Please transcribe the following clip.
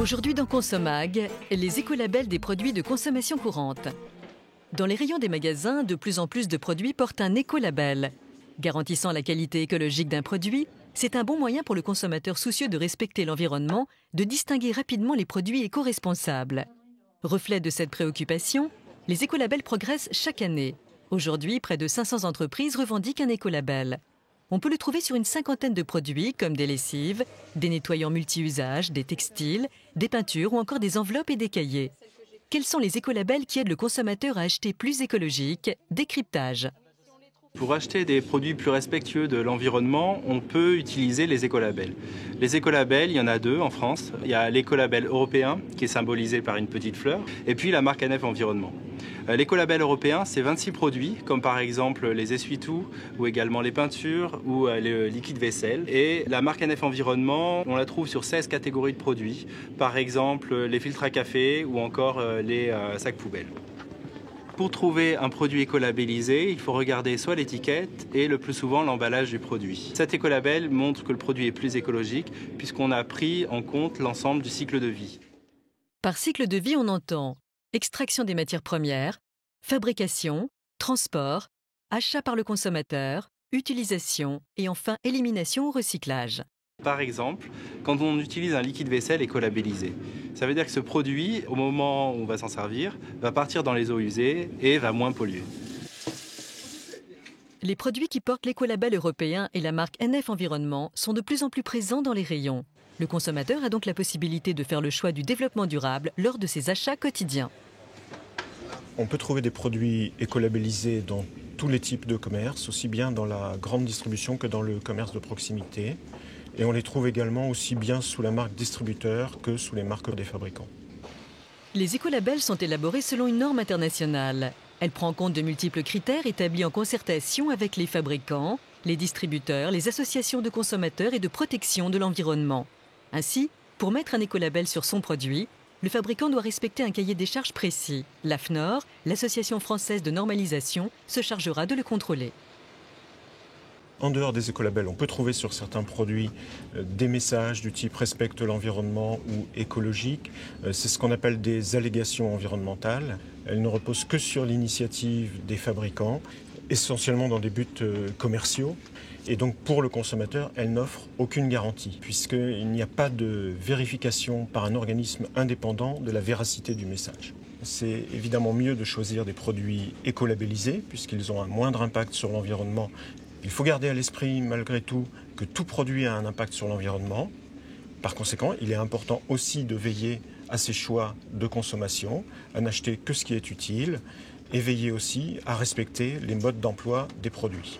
Aujourd'hui dans Consom'Ag, les écolabels des produits de consommation courante. Dans les rayons des magasins, de plus en plus de produits portent un écolabel. Garantissant la qualité écologique d'un produit, c'est un bon moyen pour le consommateur soucieux de respecter l'environnement de distinguer rapidement les produits éco-responsables. Reflet de cette préoccupation, les écolabels progressent chaque année. Aujourd'hui, près de 500 entreprises revendiquent un écolabel. On peut le trouver sur une cinquantaine de produits comme des lessives, des nettoyants multi-usages, des textiles, des peintures ou encore des enveloppes et des cahiers. Quels sont les écolabels qui aident le consommateur à acheter plus écologique? Décryptage. Pour acheter des produits plus respectueux de l'environnement, on peut utiliser les écolabels. Les écolabels, il y en a deux en France. Il y a l'écolabel européen, qui est symbolisé par une petite fleur, et puis la marque ANEF Environnement. L'écolabel européen, c'est 26 produits, comme par exemple les essuie-tout, ou également les peintures, ou le liquide vaisselle. Et la marque ANEF Environnement, on la trouve sur 16 catégories de produits, par exemple les filtres à café, ou encore les sacs poubelles. Pour trouver un produit écolabellisé, il faut regarder soit l'étiquette et le plus souvent l'emballage du produit. Cet écolabel montre que le produit est plus écologique puisqu'on a pris en compte l'ensemble du cycle de vie. Par cycle de vie, on entend extraction des matières premières, fabrication, transport, achat par le consommateur, utilisation et enfin élimination ou recyclage. Par exemple, quand on utilise un liquide vaisselle écolabellisé, ça veut dire que ce produit, au moment où on va s'en servir, va partir dans les eaux usées et va moins polluer. Les produits qui portent l'écolabel européen et la marque ANEF Environnement sont de plus en plus présents dans les rayons. Le consommateur a donc la possibilité de faire le choix du développement durable lors de ses achats quotidiens. On peut trouver des produits écolabellisés dans tous les types de commerce, aussi bien dans la grande distribution que dans le commerce de proximité. Et on les trouve également aussi bien sous la marque distributeur que sous les marques des fabricants. Les écolabels sont élaborés selon une norme internationale. Elle prend en compte de multiples critères établis en concertation avec les fabricants, les distributeurs, les associations de consommateurs et de protection de l'environnement. Ainsi, pour mettre un écolabel sur son produit, le fabricant doit respecter un cahier des charges précis. L'AFNOR, l'Association française de normalisation, se chargera de le contrôler. En dehors des écolabels, on peut trouver sur certains produits des messages du type respecte l'environnement ou écologique. C'est ce qu'on appelle des allégations environnementales. Elles ne reposent que sur l'initiative des fabricants, essentiellement dans des buts commerciaux. Et donc pour le consommateur, elles n'offrent aucune garantie, puisqu'il n'y a pas de vérification par un organisme indépendant de la véracité du message. C'est évidemment mieux de choisir des produits écolabellisés, puisqu'ils ont un moindre impact sur l'environnement. Il faut garder à l'esprit, malgré tout, que tout produit a un impact sur l'environnement. Par conséquent, il est important aussi de veiller à ses choix de consommation, à n'acheter que ce qui est utile, et veiller aussi à respecter les modes d'emploi des produits.